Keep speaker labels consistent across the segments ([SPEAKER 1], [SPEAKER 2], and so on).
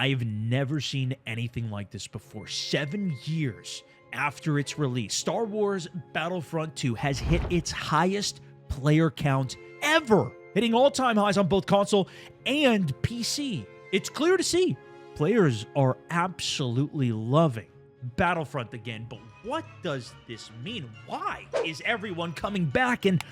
[SPEAKER 1] I've never seen anything like this before. 7 years after its release, Star Wars Battlefront 2 has hit its highest player count ever, hitting all-time highs on both console and PC. It's clear to see players are absolutely loving Battlefront again, but what does this mean? Why is everyone coming back? And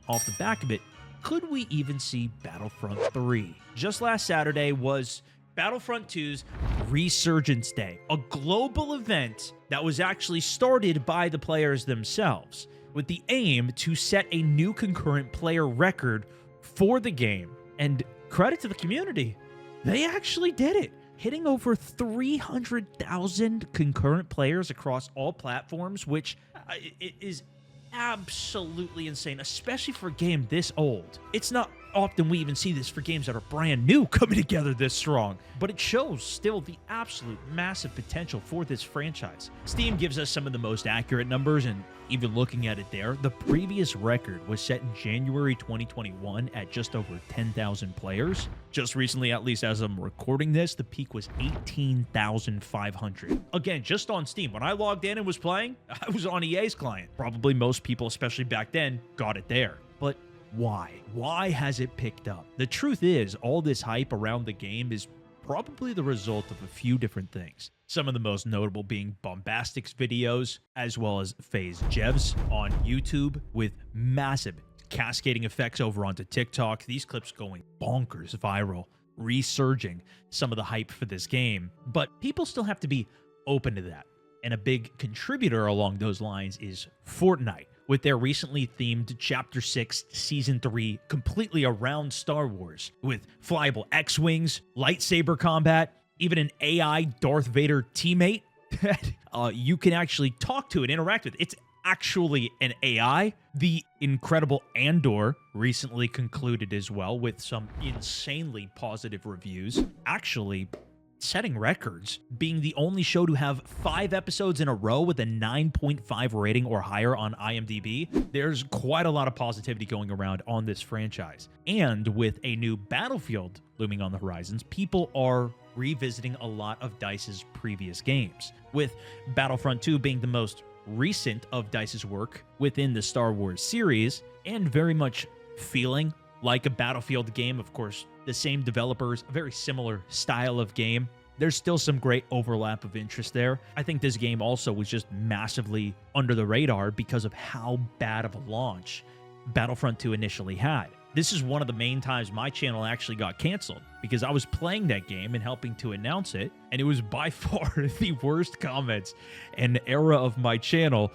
[SPEAKER 1] off the back of it, could we even see Battlefront 3? Just last Saturday was Battlefront 2's Resurgence Day, a global event that was actually started by the players themselves, with the aim to set a new concurrent player record for the game. And credit to the community, they actually did it, hitting over 300,000 concurrent players across all platforms, which is absolutely insane, especially for a game this old. It's not often we even see this for games that are brand new coming together this strong, but it shows still the absolute massive potential for this franchise. Steam gives us some of the most accurate numbers, and even looking at it there, the previous record was set in January 2021 at just over 10,000 players. Just recently, at least as I'm recording this, the peak was 18,500. Again, just on Steam. When I logged in and was playing, I was on EA's client. Probably most people, especially back then, got it there. But why? Why has it picked up? The truth is, all this hype around the game is probably the result of a few different things. Some of the most notable being Bombastic's videos, as well as FaZe Jev's on YouTube, with massive cascading effects over onto TikTok. These clips going bonkers viral, resurging some of the hype for this game. But people still have to be open to that. And a big contributor along those lines is Fortnite, with their recently themed Chapter 6 Season 3 completely around Star Wars, with flyable X-Wings, lightsaber combat, even an AI Darth Vader teammate that you can actually talk to and interact with. It's actually an AI. The incredible Andor recently concluded as well, with some insanely positive reviews, actually setting records, being the only show to have 5 episodes in a row with a 9.5 rating or higher on IMDb. There's quite a lot of positivity going around on this franchise. And with a new Battlefield looming on the horizons, people are revisiting a lot of DICE's previous games, with Battlefront 2 being the most recent of DICE's work within the Star Wars series, and very much feeling like a Battlefield game. Of course, the same developers, a very similar style of game. There's still some great overlap of interest there. I think this game also was just massively under the radar because of how bad of a launch Battlefront 2 initially had. This is one of the main times my channel actually got canceled, because I was playing that game and helping to announce it, and it was by far the worst comments and era of my channel,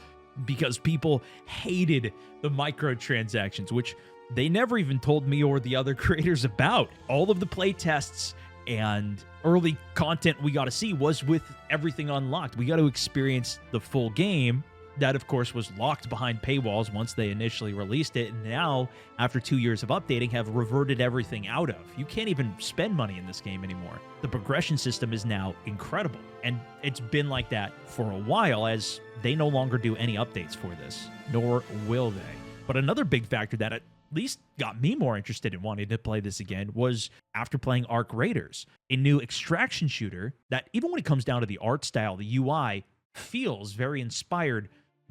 [SPEAKER 1] because people hated the microtransactions, which they never even told me or the other creators about. All of the play tests and early content we got to see was with everything unlocked. We got to experience the full game. That, of course, was locked behind paywalls once they initially released it, and now, after 2 years of updating, have reverted everything out of. You can't even spend money in this game anymore. The progression system is now incredible, and it's been like that for a while, as they no longer do any updates for this, nor will they. But another big factor that at least got me more interested in wanting to play this again was after playing Arc Raiders, a new extraction shooter that, even when it comes down to the art style, the UI feels very inspired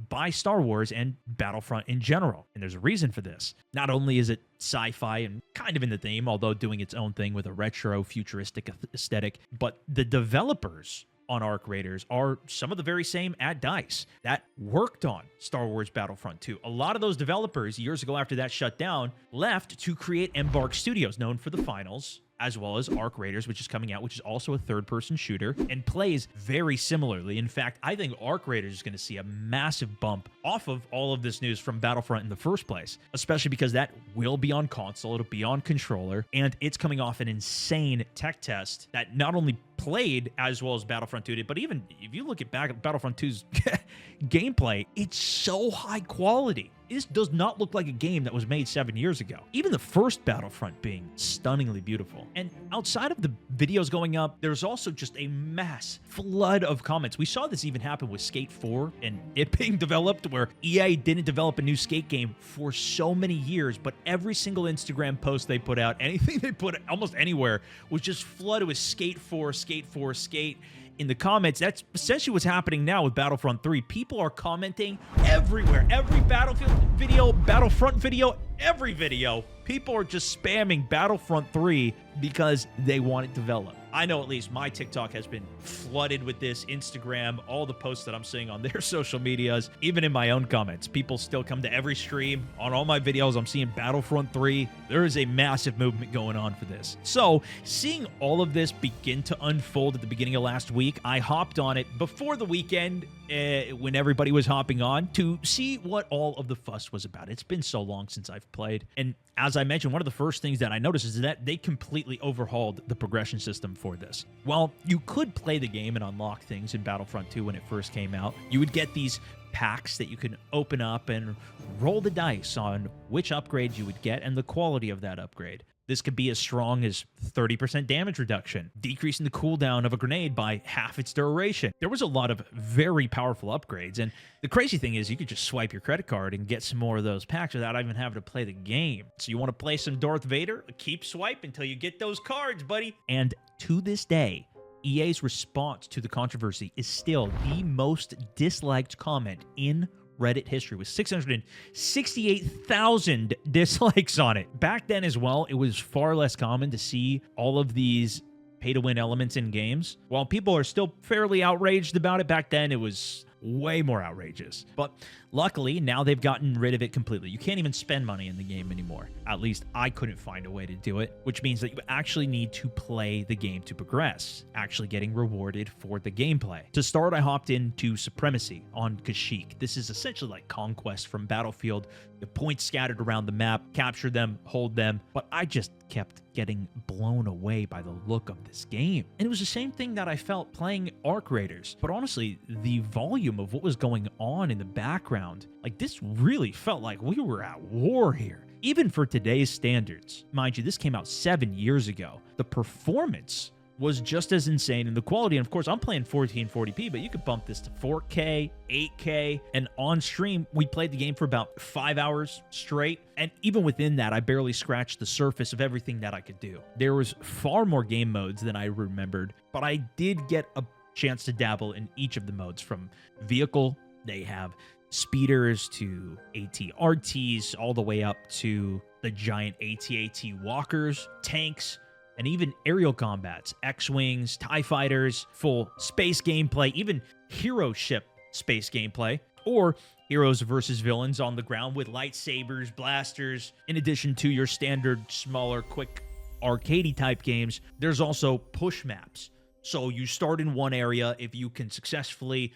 [SPEAKER 1] by Star Wars and Battlefront in general. And there's a reason for this. Not only is it sci-fi and kind of in the theme, although doing its own thing with a retro futuristic aesthetic, but the developers on Arc Raiders are some of the very same at DICE that worked on Star Wars Battlefront 2. A lot of those developers, years ago after that shut down, left to create Embark Studios, known for the finals, as well as Arc Raiders, which is coming out, which is also a third-person shooter and plays very similarly. In fact, I think Arc Raiders is going to see a massive bump off of all of this news from Battlefront in the first place, especially because that will be on console, it'll be on controller, and it's coming off an insane tech test that not only played as well as Battlefront 2 did, but even if you look at Battlefront 2's gameplay, it's so high quality. This does not look like a game that was made 7 years ago. Even the first Battlefront being stunningly beautiful. And outside of the videos going up, there's also just a mass flood of comments. We saw this even happen with Skate 4 and it being developed, where EA didn't develop a new Skate game for so many years, but every single Instagram post they put out, anything they put almost anywhere, was just flooded with Skate 4 skate 4 skate in the comments. That's essentially what's happening now with Battlefront 3. People are commenting everywhere. Every Battlefield video, Battlefront video, every video. People are just spamming Battlefront 3 because they want it developed. I know at least my TikTok has been flooded with this, Instagram, all the posts that I'm seeing on their social medias, even in my own comments. People still come to every stream. On all my videos, I'm seeing Battlefront 3. There is a massive movement going on for this. So, seeing all of this begin to unfold at the beginning of last week, I hopped on it before the weekend when everybody was hopping on to see what all of the fuss was about. It's been so long since I've played. And as I mentioned, one of the first things that I noticed is that they completely overhauled the progression system for this. Well, you could play the game and unlock things in Battlefront 2 when it first came out. You would get these packs that you can open up and roll the dice on which upgrade you would get and the quality of that upgrade. This could be as strong as 30% damage reduction, decreasing the cooldown of a grenade by half its duration. There was a lot of very powerful upgrades, and the crazy thing is you could just swipe your credit card and get some more of those packs without even having to play the game. So you want to play some Darth Vader? Keep swipe until you get those cards, buddy. And to this day, EA's response to the controversy is still the most disliked comment in Reddit history, with 668,000 dislikes on it. Back then as well, it was far less common to see all of these pay-to-win elements in games. While people are still fairly outraged about it, back then it was way more outrageous. But luckily, now they've gotten rid of it completely. You can't even spend money in the game anymore. At least I couldn't find a way to do it, which means that you actually need to play the game to progress, actually getting rewarded for the gameplay. To start, I hopped into Supremacy on Kashyyyk. This is essentially like Conquest from Battlefield. The points scattered around the map, capture them, hold them, but I just kept getting blown away by the look of this game. And it was the same thing that I felt playing Arc Raiders. But honestly, the volume of what was going on in the background, like this really felt like we were at war here. Even for today's standards. Mind you, this came out 7 years ago. The performance was just as insane in the quality. And of course, I'm playing 1440p, but you could bump this to 4K, 8K, and on stream, we played the game for about 5 hours straight. And even within that, I barely scratched the surface of everything that I could do. There was far more game modes than I remembered, but I did get a chance to dabble in each of the modes. From vehicle, they have speeders to AT-RTs, all the way up to the giant AT-AT walkers, tanks, and even aerial combats, X-Wings, TIE Fighters, full space gameplay, even hero ship space gameplay, or heroes versus villains on the ground with lightsabers, blasters. In addition to your standard, smaller, quick, arcadey type games, there's also push maps. So you start in one area. If you can successfully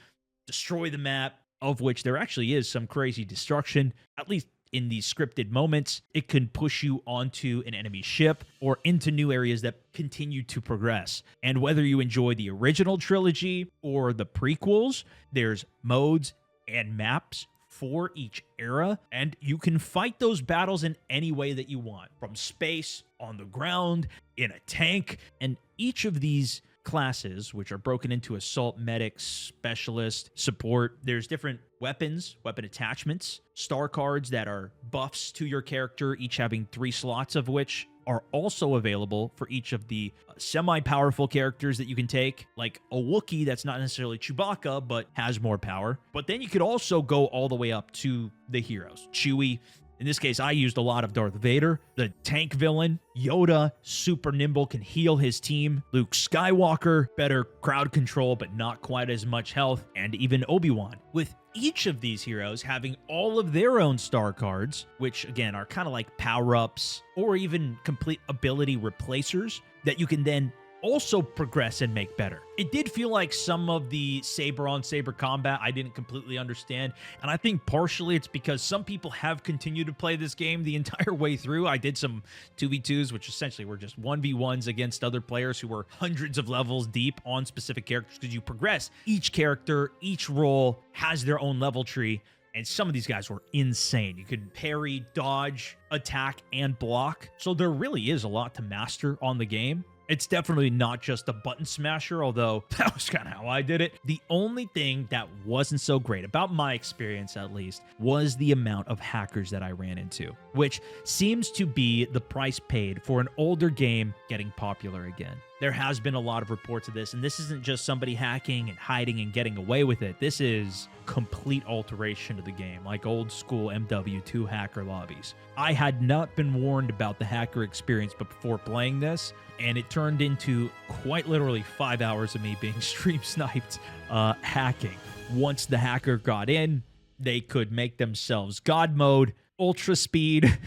[SPEAKER 1] destroy the map, of which there actually is some crazy destruction, at least in these scripted moments, it can push you onto an enemy ship or into new areas that continue to progress. And whether you enjoy the original trilogy or the prequels, there's modes and maps for each era, and you can fight those battles in any way that you want, from space, on the ground, in a tank. And each of these classes, which are broken into assault, medic, specialist, support, there's different weapons, weapon attachments, star cards that are buffs to your character, each having 3 slots of which are also available for each of the semi-powerful characters that you can take, like a Wookiee that's not necessarily Chewbacca, but has more power. But then you could also go all the way up to the heroes. Chewie. In this case, I used a lot of Darth Vader, the tank villain, Yoda, super nimble, can heal his team, Luke Skywalker, better crowd control but not quite as much health, and even Obi-Wan. With each of these heroes having all of their own star cards, which again are kind of like power-ups or even complete ability replacers that you can then also progress and make better. It did feel like some of the saber-on-saber combat I didn't completely understand, and I think partially it's because some people have continued to play this game the entire way through. I did some 2v2s, which essentially were just 1v1s against other players who were hundreds of levels deep on specific characters, because you progress. Each character, each role has their own level tree, and some of these guys were insane. You could parry, dodge, attack, and block. So there really is a lot to master on the game. It's definitely not just a button smasher, although that was kind of how I did it. The only thing that wasn't so great, about my experience at least, was the amount of hackers that I ran into, which seems to be the price paid for an older game getting popular again. there has been a lot of reports of this, and this isn't just somebody hacking and hiding and getting away with it. This is complete alteration of the game, like old school MW2 hacker lobbies. I had not been warned about the hacker experience before playing this, and it turned into quite literally 5 hours of me being stream sniped hacking. Once the hacker got in, they could make themselves God mode, ultra speed.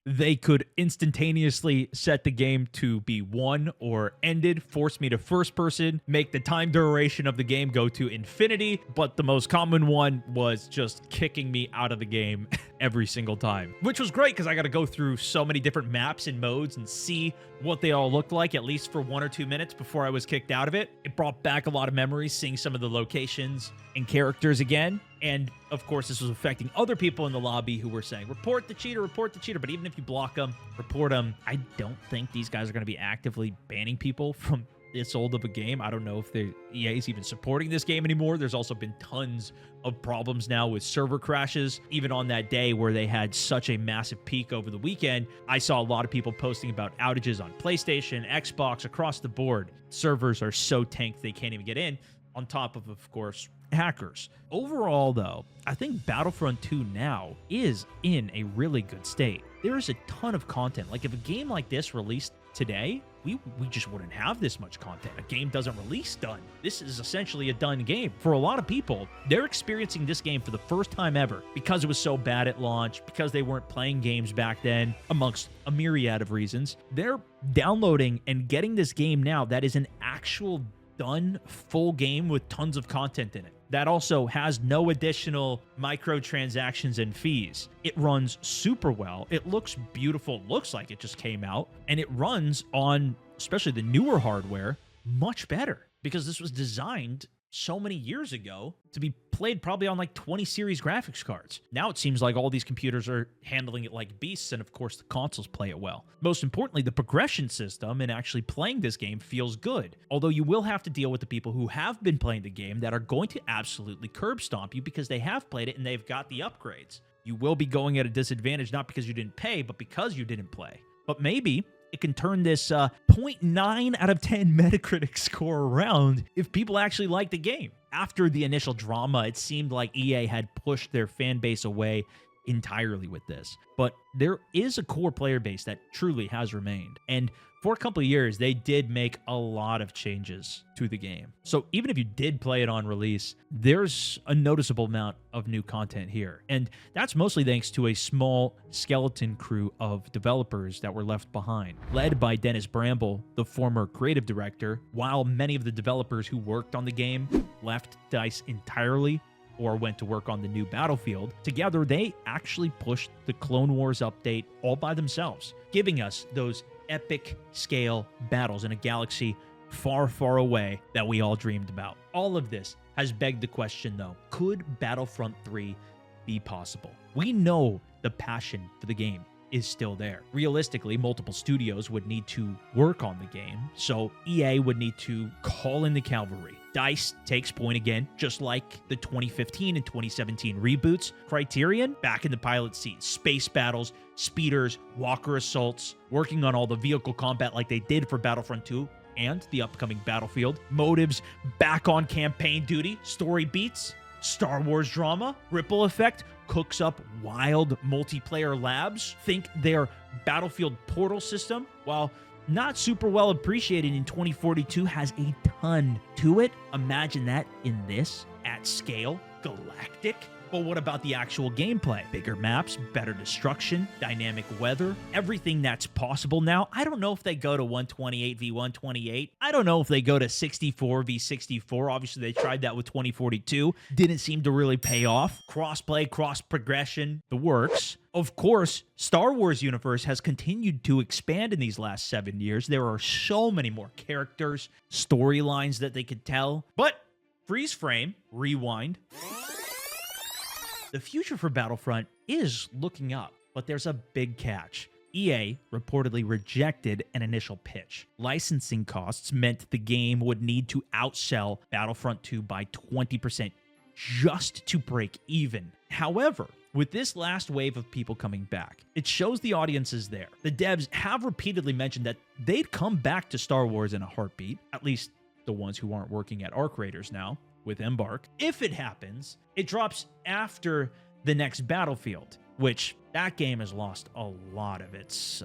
[SPEAKER 1] They could instantaneously set the game to be won or ended, force me to first person, make the time duration of the game go to infinity. But the most common one was just kicking me out of the game every single time, which was great because I got to go through so many different maps and modes and see what they all looked like, at least for 1 or 2 minutes before I was kicked out of it. It brought back a lot of memories, seeing some of the locations and characters again. And of course, this was affecting other people in the lobby who were saying, report the cheater, report the cheater. But even if you block them, report them, I don't think these guys are going to be actively banning people from this old of a game. I don't know if EA is even supporting this game anymore. There's also been tons of problems now with server crashes. Even on that day where they had such a massive peak over the weekend, I saw a lot of people posting about outages on PlayStation, Xbox, across the board. Servers are so tanked they can't even get in, on top of course, hackers. Overall, though, I think Battlefront 2 now is in a really good state. There is a ton of content. Like, if a game like this released today, we just wouldn't have this much content. A game doesn't release done. This is essentially a done game. For a lot of people, they're experiencing this game for the first time ever because it was so bad at launch, because they weren't playing games back then, amongst a myriad of reasons. They're downloading and getting this game now that is an actual done full game with tons of content in it that also has no additional microtransactions and fees. It runs super well. It looks beautiful. Looks like it just came out, and it runs on, especially the newer hardware, much better because this was designed so many years ago to be played probably on like 20 series graphics cards. Now it seems like all these computers are handling it like beasts, and of course the consoles play it well. Most importantly, the progression system and actually playing this game feels good. Although you will have to deal with the people who have been playing the game that are going to absolutely curb stomp you because they have played it and they've got the upgrades. You will be going at a disadvantage, not because you didn't pay, but because you didn't play. But maybe it can turn this 0.9 out of 10 Metacritic score around if people actually like the game. After the initial drama, it seemed like EA had pushed their fan base away entirely with this. But there is a core player base that truly has remained. And for a couple of years, they did make a lot of changes to the game. So even if you did play it on release, there's a noticeable amount of new content here. And that's mostly thanks to a small skeleton crew of developers that were left behind, led by Dennis Bramble, the former creative director. While many of the developers who worked on the game left DICE entirely or went to work on the new Battlefield, together they actually pushed the Clone Wars update all by themselves, giving us those epic scale battles in a galaxy far, far away that we all dreamed about. All of this has begged the question, though, could Battlefront 3 be possible? We know the passion for the game is still there. Realistically, multiple studios would need to work on the game, so EA would need to call in the cavalry. DICE takes point again, just like the 2015 and 2017 reboots. Criterion, back in the pilot seat. Space battles, speeders, walker assaults, working on all the vehicle combat like they did for Battlefront 2 and the upcoming Battlefield. Motives, back on campaign duty. Story beats, Star Wars drama. Ripple Effect cooks up wild multiplayer labs. Think their Battlefield portal system, while not super well appreciated in 2042, has a ton to it. Imagine that in this, at scale, galactic. But what about the actual gameplay? Bigger maps, better destruction, dynamic weather, everything that's possible now. I don't know if they go to 128v128. I don't know if they go to 64v64. Obviously, they tried that with 2042. Didn't seem to really pay off. Crossplay, cross-progression, the works. Of course, Star Wars universe has continued to expand in these last 7 years. There are so many more characters, storylines that they could tell. But freeze frame, rewind. The future for Battlefront is looking up, but there's a big catch. EA reportedly rejected an initial pitch. Licensing costs meant the game would need to outsell Battlefront 2 by 20% just to break even. However, with this last wave of people coming back, it shows the audience is there. The devs have repeatedly mentioned that they'd come back to Star Wars in a heartbeat, at least the ones who aren't working at Arc Raiders now with Embark. If it happens, it drops after the next Battlefield, which that game has lost a lot of its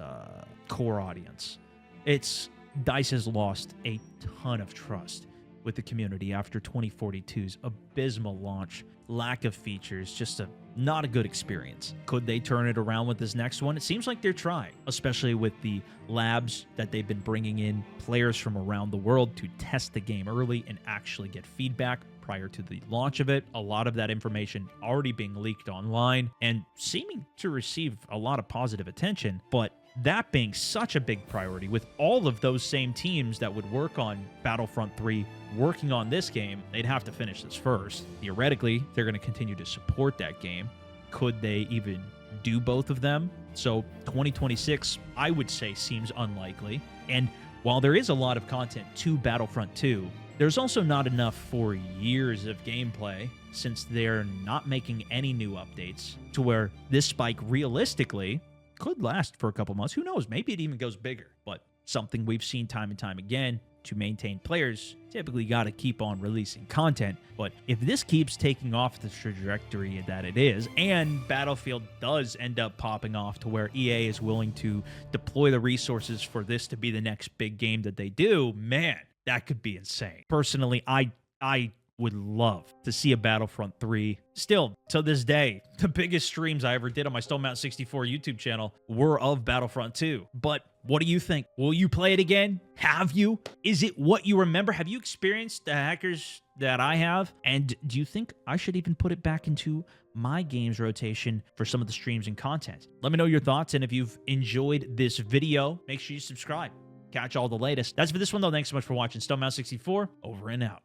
[SPEAKER 1] core audience. DICE has lost a ton of trust with the community after 2042's abysmal launch, lack of features, just not a good experience. Could they turn it around with this next one? It seems like they're trying, especially with the labs that they've been bringing in players from around the world to test the game early and actually get feedback prior to the launch of it. A lot of that information already being leaked online and seeming to receive a lot of positive attention, but that being such a big priority, with all of those same teams that would work on Battlefront 3 working on this game, they'd have to finish this first. Theoretically, they're going to continue to support that game. Could they even do both of them? So 2026, I would say, seems unlikely. And while there is a lot of content to Battlefront 2, there's also not enough for years of gameplay, since they're not making any new updates, to where this spike realistically could last for a couple months. Who knows? Maybe it even goes bigger. But something we've seen time and time again, to maintain players, typically got to keep on releasing content. But if this keeps taking off the trajectory that it is, and Battlefield does end up popping off to where EA is willing to deploy the resources for this to be the next big game that they do, man, that could be insane. Personally, I would love to see a Battlefront 3. Still, to this day, the biggest streams I ever did on my Stone Mountain 64 YouTube channel were of Battlefront 2. But what do you think? Will you play it again? Have you? Is it what you remember? Have you experienced the hackers that I have? And do you think I should even put it back into my games rotation for some of the streams and content? Let me know your thoughts, and if you've enjoyed this video, make sure you subscribe. Catch all the latest. That's for this one, though. Thanks so much for watching. Stone Mountain 64, over and out.